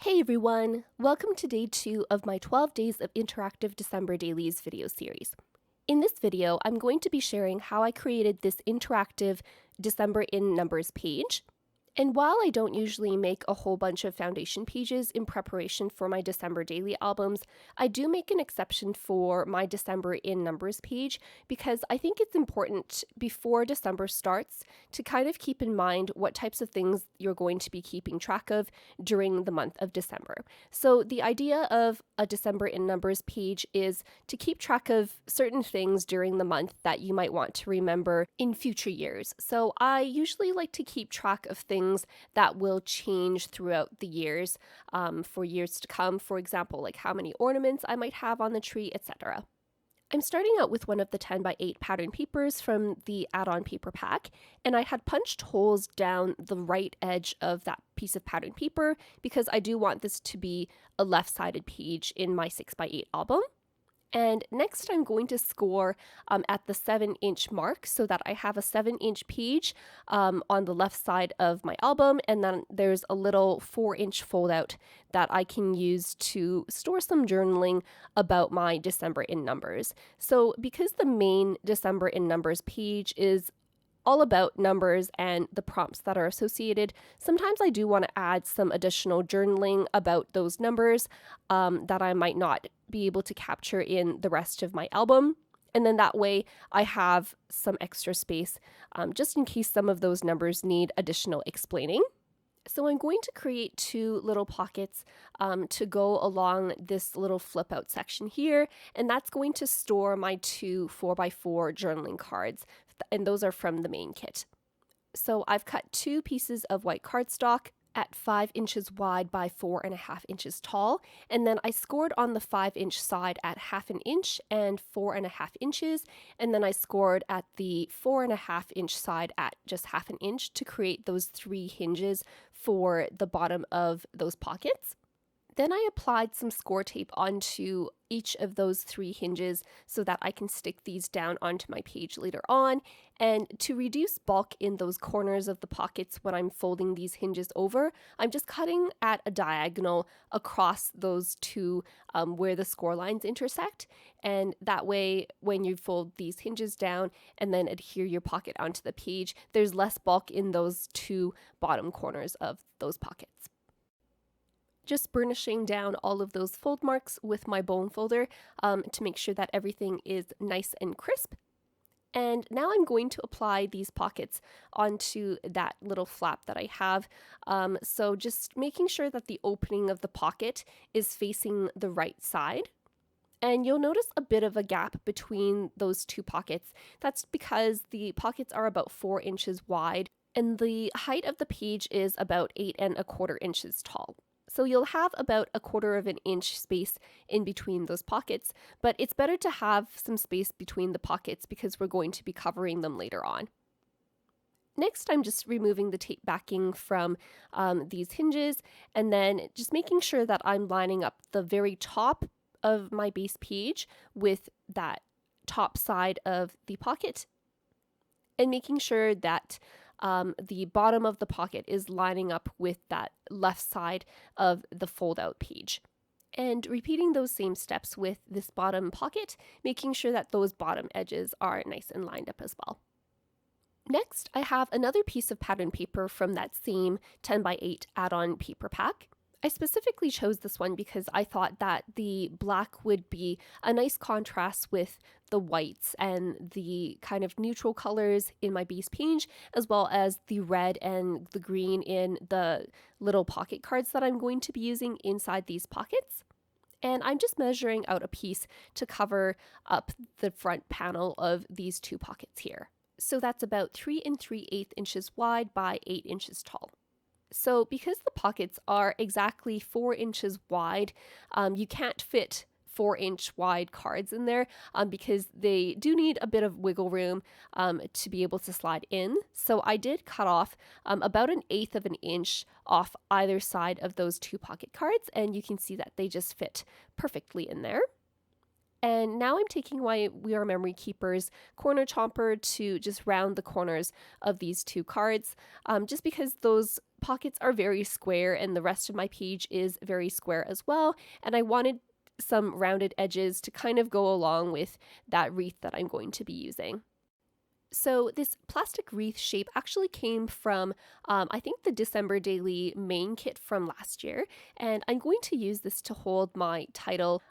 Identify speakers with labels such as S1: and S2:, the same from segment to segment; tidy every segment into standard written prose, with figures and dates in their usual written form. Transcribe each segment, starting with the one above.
S1: Hey everyone! Welcome to day 2 of my 12 Days of Interactive December Dailies video series. In this video, I'm going to be sharing how I created this interactive December in Numbers page. And while I don't usually make a whole bunch of foundation pages in preparation for my December daily albums, I do make an exception for my December in Numbers page because I think it's important before December starts to kind of keep in mind what types of things you're going to be keeping track of during the month of December. So the idea of a December in Numbers page is to keep track of certain things during the month that you might want to remember in future years. So I usually like to keep track of things that will change throughout the years for years to come. For example, like how many ornaments I might have on the tree, etc. I'm starting out with one of the 10 by 8 pattern papers from the add-on paper pack, and I had punched holes down the right edge of that piece of pattern paper because I do want this to be a left-sided page in my 6 by 8 album. And next I'm going to score at the 7-inch mark so that I have a 7-inch page on the left side of my album, and then there's a little 4-inch fold out that I can use to store some journaling about my December in Numbers. So because the main December in Numbers page is all about numbers and the prompts that are associated, sometimes I do want to add some additional journaling about those numbers that I might not be able to capture in the rest of my album. And then that way I have some extra space just in case some of those numbers need additional explaining. So I'm going to create 2 little pockets to go along this little flip out section here, and that's going to store my 2 4x4 journaling cards, and those are from the main kit. So I've cut 2 pieces of white cardstock at 5 inches wide by 4.5 inches tall, and then I scored on the 5-inch side at 1/2 inch and 4.5 inches, and then I scored at the 4.5 inch side at just 1/2 inch to create those 3 hinges for the bottom of those pockets. Then I applied some score tape onto each of those 3 hinges so that I can stick these down onto my page later on. And to reduce bulk in those corners of the pockets when I'm folding these hinges over, I'm just cutting at a diagonal across those 2 where the score lines intersect. And that way, when you fold these hinges down and then adhere your pocket onto the page, there's less bulk in those 2 bottom corners of those pockets. Just burnishing down all of those fold marks with my bone folder to make sure that everything is nice and crisp. And now I'm going to apply these pockets onto that little flap that I have. So just making sure that the opening of the pocket is facing the right side. And you'll notice a bit of a gap between those 2 pockets. That's because the pockets are about 4 inches wide and the height of the page is about 8.25 inches tall. So you'll have about 1/4 inch space in between those pockets, but it's better to have some space between the pockets because we're going to be covering them later on. Next, I'm just removing the tape backing from these hinges and then just making sure that I'm lining up the very top of my base page with that top side of the pocket and making sure that the bottom of the pocket is lining up with that left side of the fold out page. And repeating those same steps with this bottom pocket, making sure that those bottom edges are nice and lined up as well. Next, I have another piece of pattern paper from that same 10 by 8 add-on paper pack. I specifically chose this one because I thought that the black would be a nice contrast with the whites and the kind of neutral colors in my base page, as well as the red and the green in the little pocket cards that I'm going to be using inside these pockets. And I'm just measuring out a piece to cover up the front panel of these 2 pockets here. So that's about 3 3/8 inches wide by 8 inches tall. So because the pockets are exactly 4 inches wide, you can't fit 4-inch wide cards in there because they do need a bit of wiggle room to be able to slide in. So I did cut off about 1/8 inch off either side of those 2 pocket cards, and you can see that they just fit perfectly in there. And now I'm taking my We Are Memory Keepers corner chomper to just round the corners of these two cards, just because those pockets are very square and the rest of my page is very square as well. And I wanted some rounded edges to kind of go along with that wreath that I'm going to be using. So this plastic wreath shape actually came from, I think, the December Daily main kit from last year, and I'm going to use this to hold my title,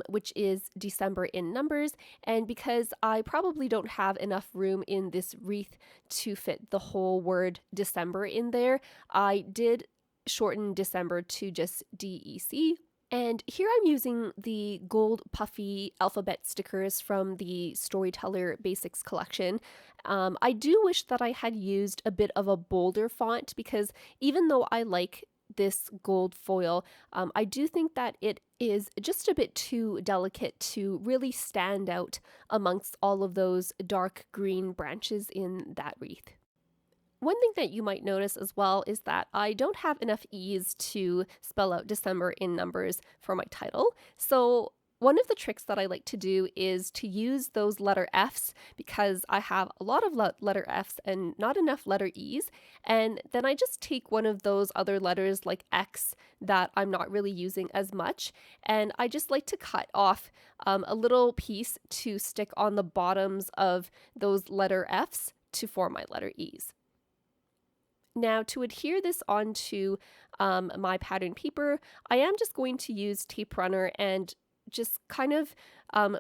S1: which is December in numbers, and because I probably don't have enough room in this wreath to fit the whole word December in there, I did shorten December to just DEC. And here I'm using the gold Puffy alphabet stickers from the Storyteller Basics collection. I do wish that I had used a bit of a bolder font because even though I like this gold foil, I do think that it is just a bit too delicate to really stand out amongst all of those dark green branches in that wreath. One thing that you might notice as well is that I don't have enough E's to spell out December in numbers for my title. So one of the tricks that I like to do is to use those letter F's because I have a lot of letter F's and not enough letter E's. And then I just take one of those other letters like X that I'm not really using as much. And I just like to cut off a little piece to stick on the bottoms of those letter F's to form my letter E's. Now to adhere this onto my pattern paper, I am just going to use tape runner and just kind of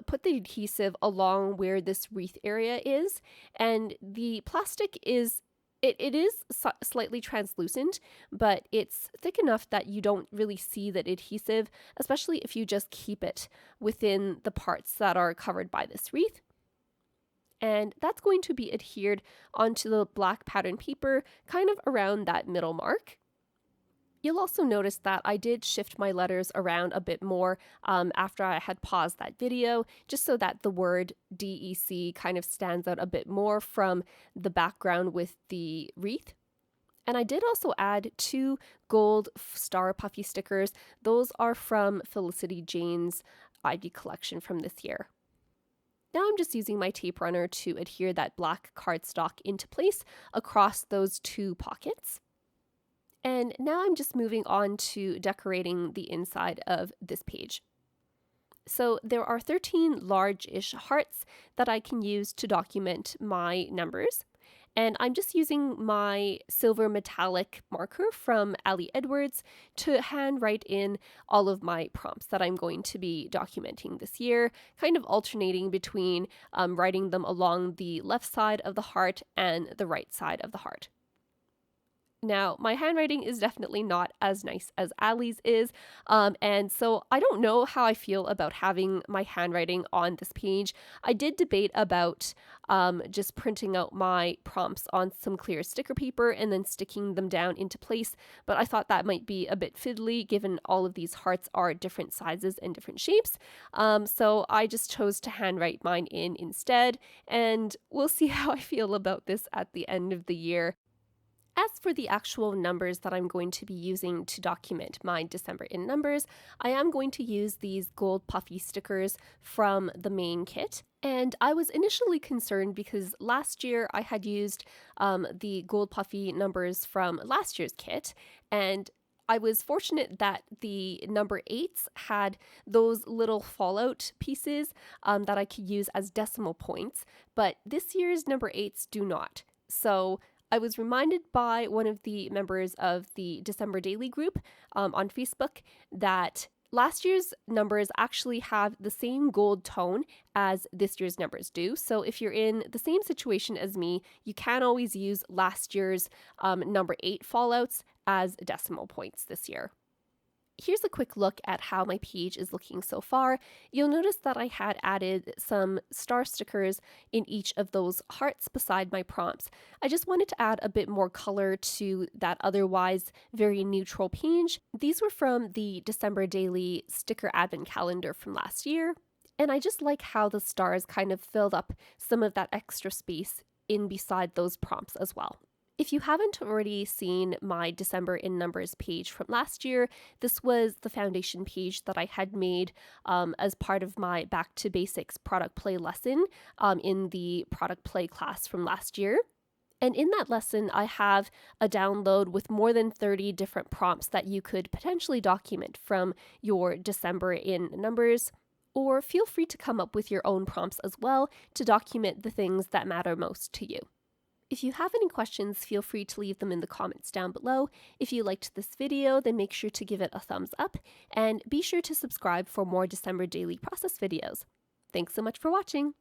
S1: put the adhesive along where this wreath area is. And the plastic is, it is slightly translucent, but it's thick enough that you don't really see that adhesive, especially if you just keep it within the parts that are covered by this wreath. And that's going to be adhered onto the black pattern paper kind of around that middle mark. You'll also notice that I did shift my letters around a bit more after I had paused that video, just so that the word DEC kind of stands out a bit more from the background with the wreath. And I did also add 2 gold star puffy stickers. Those are from Felicity Jane's Ivy collection from this year. Now I'm just using my tape runner to adhere that black cardstock into place across those 2 pockets. And now I'm just moving on to decorating the inside of this page. So there are 13 large-ish hearts that I can use to document my numbers. And I'm just using my silver metallic marker from Ali Edwards to hand write in all of my prompts that I'm going to be documenting this year, kind of alternating between writing them along the left side of the heart and the right side of the heart. Now, my handwriting is definitely not as nice as Ali's is, and so I don't know how I feel about having my handwriting on this page. I did debate about just printing out my prompts on some clear sticker paper and then sticking them down into place, but I thought that might be a bit fiddly given all of these hearts are different sizes and different shapes, so I just chose to handwrite mine in instead, and we'll see how I feel about this at the end of the year. As for the actual numbers that I'm going to be using to document my December in numbers, I am going to use these gold puffy stickers from the main kit. And I was initially concerned because last year I had used the gold puffy numbers from last year's kit, and I was fortunate that the number 8s had those little fallout pieces that I could use as decimal points, but this year's number 8s do not. So I was reminded by one of the members of the December Daily group on Facebook that last year's numbers actually have the same gold tone as this year's numbers do. So if you're in the same situation as me, you can always use last year's number 8 fallouts as decimal points this year. Here's a quick look at how my page is looking so far. You'll notice that I had added some star stickers in each of those hearts beside my prompts. I just wanted to add a bit more color to that otherwise very neutral page. These were from the December Daily sticker advent calendar from last year, and I just like how the stars kind of filled up some of that extra space in beside those prompts as well. If you haven't already seen my December in Numbers page from last year, this was the foundation page that I had made as part of my Back to Basics product play lesson in the product play class from last year. And in that lesson, I have a download with more than 30 different prompts that you could potentially document from your December in Numbers, or feel free to come up with your own prompts as well to document the things that matter most to you. If you have any questions, feel free to leave them in the comments down below. If you liked this video, then make sure to give it a thumbs up, and be sure to subscribe for more December daily process videos. Thanks so much for watching!